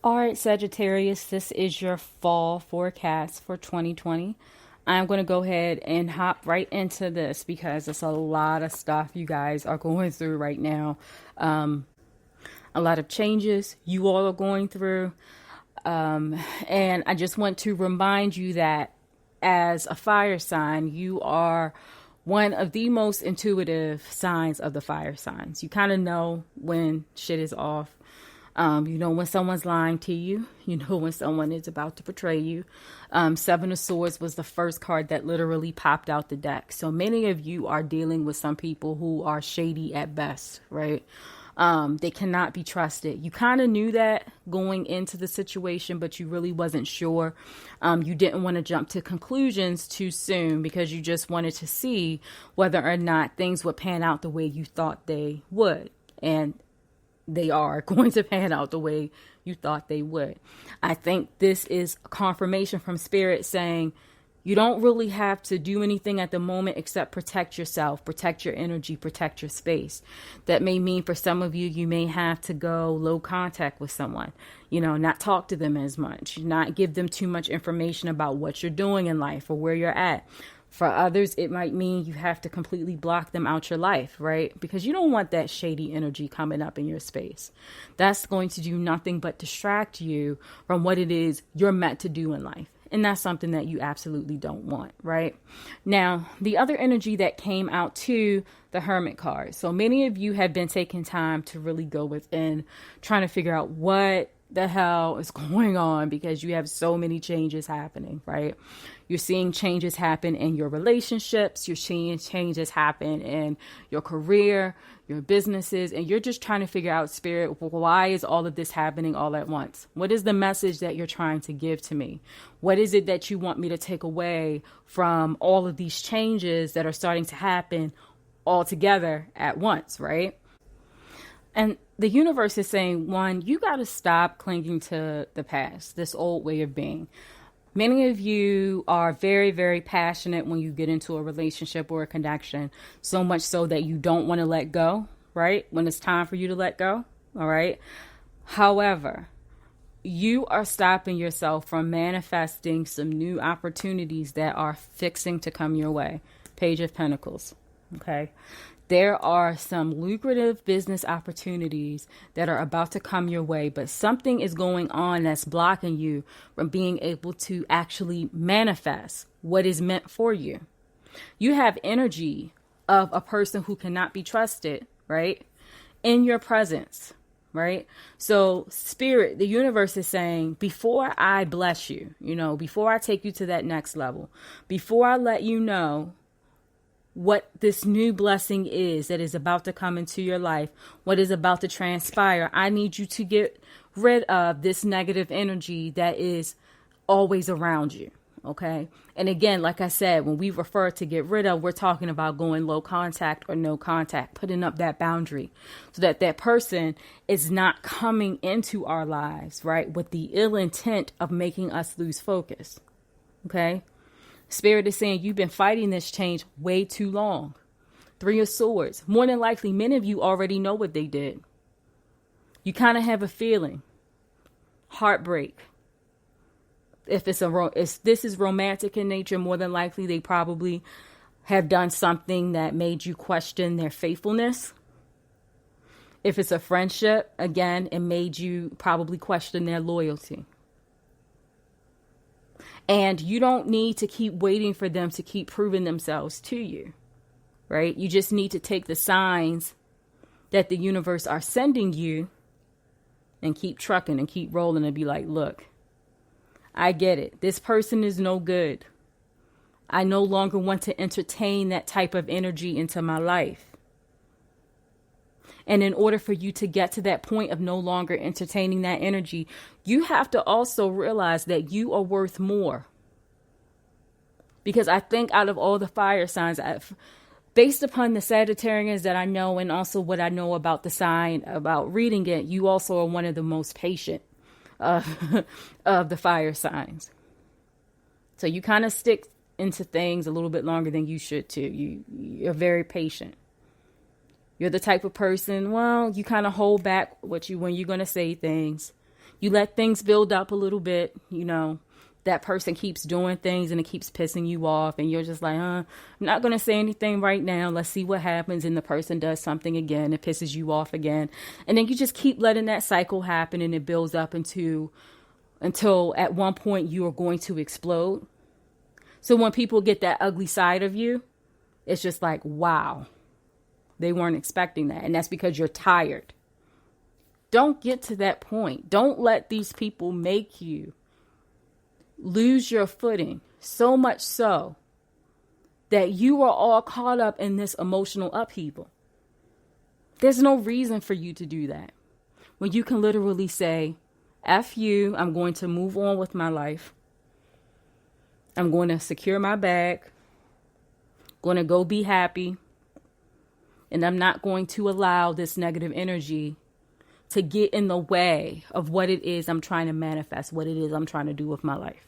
All right, Sagittarius, this is your fall forecast for 2020. I'm going to go ahead and hop right into this because it's a lot of stuff you guys are going through right now. A lot of changes you all are going through. And I just want to remind you that as a fire sign, you are one of the most intuitive signs of the fire signs. You kind of know when shit is off. You know when someone's lying to you. You know when someone is about to betray you. Seven of Swords was the first card that literally popped out the deck. So many of you are dealing with some people who are shady at best, right? They cannot be trusted. You kind of knew that going into the situation, but you really wasn't sure. You didn't want to jump to conclusions too soon because you just wanted to see whether or not things would pan out the way you thought they would. And they are going to pan out the way you thought they would. I think this is a confirmation from Spirit saying you don't really have to do anything at the moment except protect yourself, protect your energy, protect your space. That may mean for some of you, you may have to go low contact with someone, not talk to them as much, not give them too much information about what you're doing in life or where you're at. For others, it might mean you have to completely block them out your life, right? Because you don't want that shady energy coming up in your space. That's going to do nothing but distract you from what it is you're meant to do in life. And that's something that you absolutely don't want, right? Now, the other energy that came out to the Hermit card. So many of you have been taking time to really go within, trying to figure out what the hell is going on because you have so many changes happening, right? You're seeing changes happen in your relationships. You're seeing changes happen in your career, your businesses, and you're just trying to figure out, Spirit, why is all of this happening all at once? What is the message that you're trying to give to me? What is it that you want me to take away from all of these changes that are starting to happen all together at once, right? And the universe is saying, one, you got to stop clinging to the past, this old way of being. Many of you are very, very passionate when you get into a relationship or a connection, so much so that you don't want to let go, right? When it's time for you to let go, all right? However, you are stopping yourself from manifesting some new opportunities that are fixing to come your way. Page of Pentacles, okay? There are some lucrative business opportunities that are about to come your way, but something is going on that's blocking you from being able to actually manifest what is meant for you. You have energy of a person who cannot be trusted, right? In your presence, right? So Spirit, the universe is saying, before I bless you, before I take you to that next level, before I let you know what this new blessing is that is about to come into your life, what is about to transpire, I need you to get rid of this negative energy that is always around you, okay? And again, like I said, when we refer to get rid of, we're talking about going low contact or no contact, putting up that boundary so that that person is not coming into our lives, right, with the ill intent of making us lose focus, okay? Spirit is saying you've been fighting this change way too long. Three of Swords. More than likely, many of you already know what they did. You kind of have a feeling. Heartbreak. If this is romantic in nature, more than likely they probably have done something that made you question their faithfulness. If it's a friendship, again, it made you probably question their loyalty. And you don't need to keep waiting for them to keep proving themselves to you, right? You just need to take the signs that the universe are sending you and keep trucking and keep rolling and be like, look, I get it. This person is no good. I no longer want to entertain that type of energy into my life. And in order for you to get to that point of no longer entertaining that energy, you have to also realize that you are worth more. Because I think out of all the fire signs, based upon the Sagittarians that I know and also what I know about the sign, about reading it, you also are one of the most patient of the fire signs. So you kind of stick into things a little bit longer than you should too. You're very patient. You're the type of person, well, you kind of hold back when you're going to say things. You let things build up a little bit, that person keeps doing things and it keeps pissing you off. And you're just like, I'm not going to say anything right now. Let's see what happens. And the person does something again. It pisses you off again. And then you just keep letting that cycle happen, and it builds up until at one point you are going to explode. So when people get that ugly side of you, it's just like, wow, they weren't expecting that. And that's because you're tired. Don't get to that point. Don't let these people make you lose your footing, so much so that you are all caught up in this emotional upheaval. There's no reason for you to do that. When you can literally say, F you, I'm going to move on with my life. I'm going to secure my bag. Going to go be happy. And I'm not going to allow this negative energy to get in the way of what it is I'm trying to manifest, what it is I'm trying to do with my life.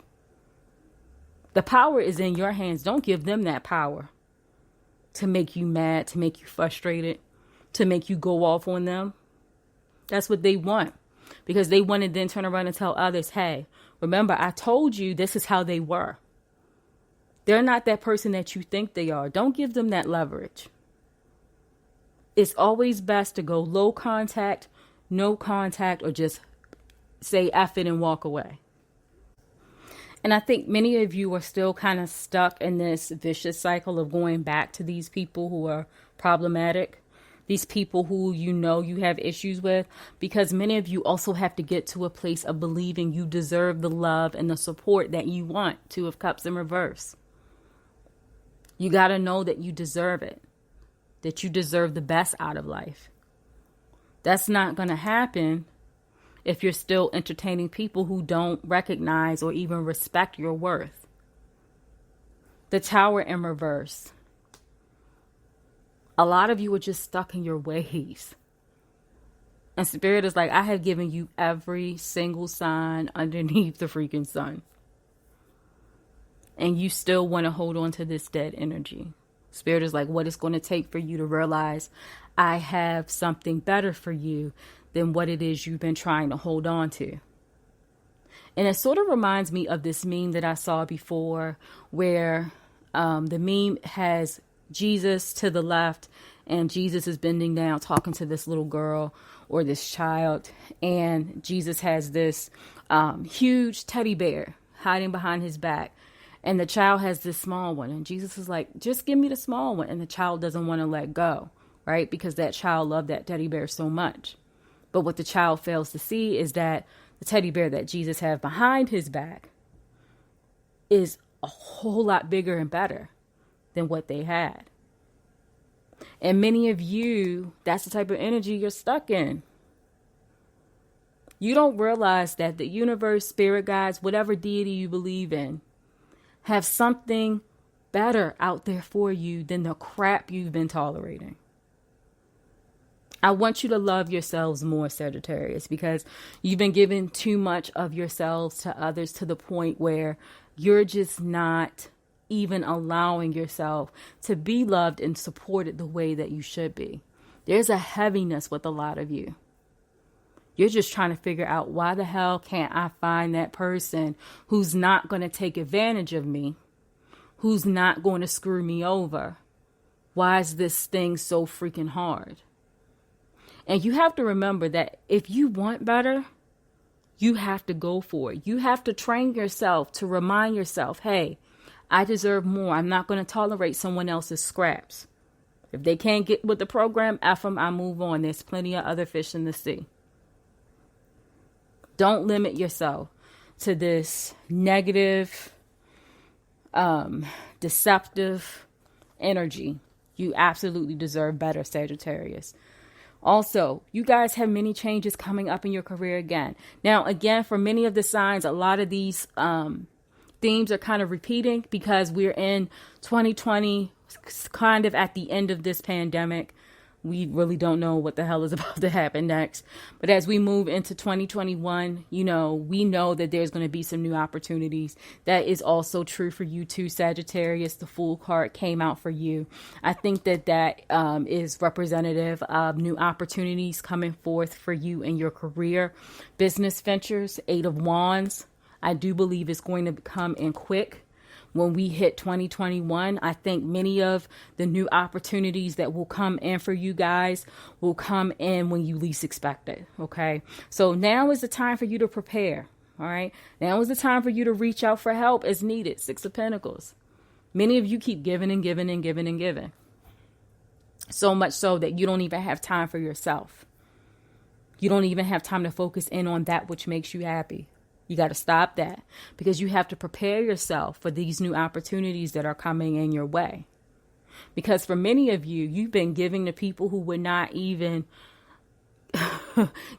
The power is in your hands. Don't give them that power to make you mad, to make you frustrated, to make you go off on them. That's what they want, because they want to then turn around and tell others, hey, remember, I told you this is how they were. They're not that person that you think they are. Don't give them that leverage. It's always best to go low contact, no contact, or just say F it and walk away. And I think many of you are still kind of stuck in this vicious cycle of going back to these people who are problematic, these people who you have issues with, because many of you also have to get to a place of believing you deserve the love and the support that you want. Two of Cups in reverse. You got to know that you deserve it, that you deserve the best out of life. That's not going to happen if you're still entertaining people who don't recognize or even respect your worth. The Tower in reverse. A lot of you are just stuck in your ways. And Spirit is like, I have given you every single sign underneath the freaking sun. And you still want to hold on to this dead energy. Spirit is like, what it's going to take for you to realize I have something better for you than what it is you've been trying to hold on to. And it sort of reminds me of this meme that I saw before, where the meme has Jesus to the left and Jesus is bending down talking to this little girl or this child. And Jesus has this huge teddy bear hiding behind his back. And the child has this small one. And Jesus is like, just give me the small one. And the child doesn't want to let go, right? Because that child loved that teddy bear so much. But what the child fails to see is that the teddy bear that Jesus has behind his back is a whole lot bigger and better than what they had. And many of you, that's the type of energy you're stuck in. You don't realize that the universe, spirit guides, whatever deity you believe in, have something better out there for you than the crap you've been tolerating. I want you to love yourselves more, Sagittarius, because you've been giving too much of yourselves to others to the point where you're just not even allowing yourself to be loved and supported the way that you should be. There's a heaviness with a lot of you. You're just trying to figure out, why the hell can't I find that person who's not going to take advantage of me, who's not going to screw me over? Why is this thing so freaking hard? And you have to remember that if you want better, you have to go for it. You have to train yourself to remind yourself, hey, I deserve more. I'm not going to tolerate someone else's scraps. If they can't get with the program, F them, I move on. There's plenty of other fish in the sea. Don't limit yourself to this negative, deceptive energy. You absolutely deserve better, Sagittarius. Also, you guys have many changes coming up in your career again. Now, again, for many of the signs, a lot of these themes are kind of repeating because we're in 2020, kind of at the end of this pandemic. We really don't know what the hell is about to happen next. But as we move into 2021, we know that there's going to be some new opportunities. That is also true for you too, Sagittarius. The Fool card came out for you. I think that is representative of new opportunities coming forth for you in your career, business ventures. 8 of Wands. I do believe it's going to come in quick. When we hit 2021, I think many of the new opportunities that will come in for you guys will come in when you least expect it. Okay. So now is the time for you to prepare. All right. Now is the time for you to reach out for help as needed. 6 of Pentacles. Many of you keep giving and giving and giving and giving. So much so that you don't even have time for yourself. You don't even have time to focus in on that which makes you happy. You got to stop that, because you have to prepare yourself for these new opportunities that are coming in your way. Because for many of you, you've been giving to people who would not even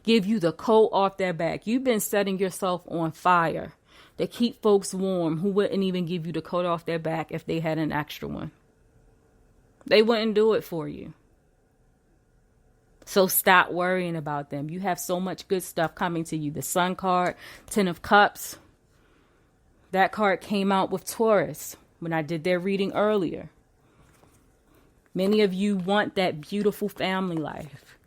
give you the coat off their back. You've been setting yourself on fire to keep folks warm who wouldn't even give you the coat off their back if they had an extra one. They wouldn't do it for you. So stop worrying about them. You have so much good stuff coming to you. The Sun card, 10 of Cups. That card came out with Taurus when I did their reading earlier. Many of you want that beautiful family life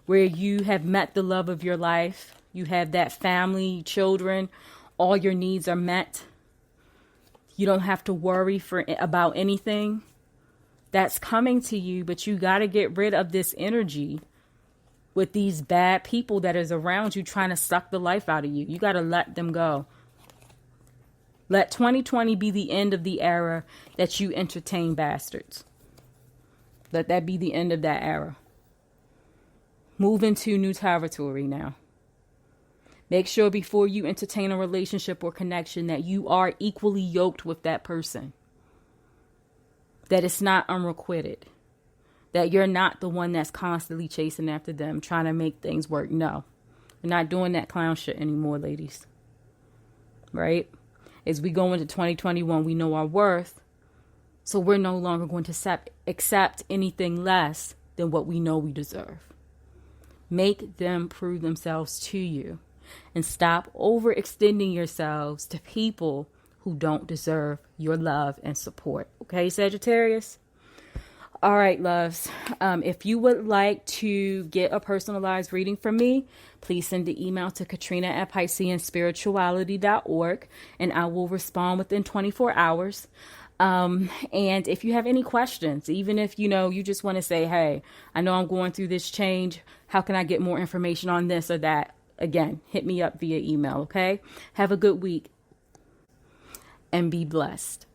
where you have met the love of your life. You have that family, children, all your needs are met. You don't have to worry about anything. That's coming to you, but you got to get rid of this energy with these bad people that is around you trying to suck the life out of you. You got to let them go. Let 2020 be the end of the era that you entertain bastards. Let that be the end of that era. Move into new territory now. Make sure before you entertain a relationship or connection that you are equally yoked with that person. That it's not unrequited. That you're not the one that's constantly chasing after them, trying to make things work. No, we're not doing that clown shit anymore, ladies. Right? As we go into 2021, we know our worth. So we're no longer going to accept anything less than what we know we deserve. Make them prove themselves to you. And stop overextending yourselves to people who don't deserve your love and support. Okay, Sagittarius? All right, loves. If you would like to get a personalized reading from me, please send the email to Katrina@PisceanSpirituality.org, and I will respond within 24 hours. And if you have any questions, even if, you just want to say, hey, I know I'm going through this change. How can I get more information on this or that? Again, hit me up via email, okay? Have a good week and be blessed.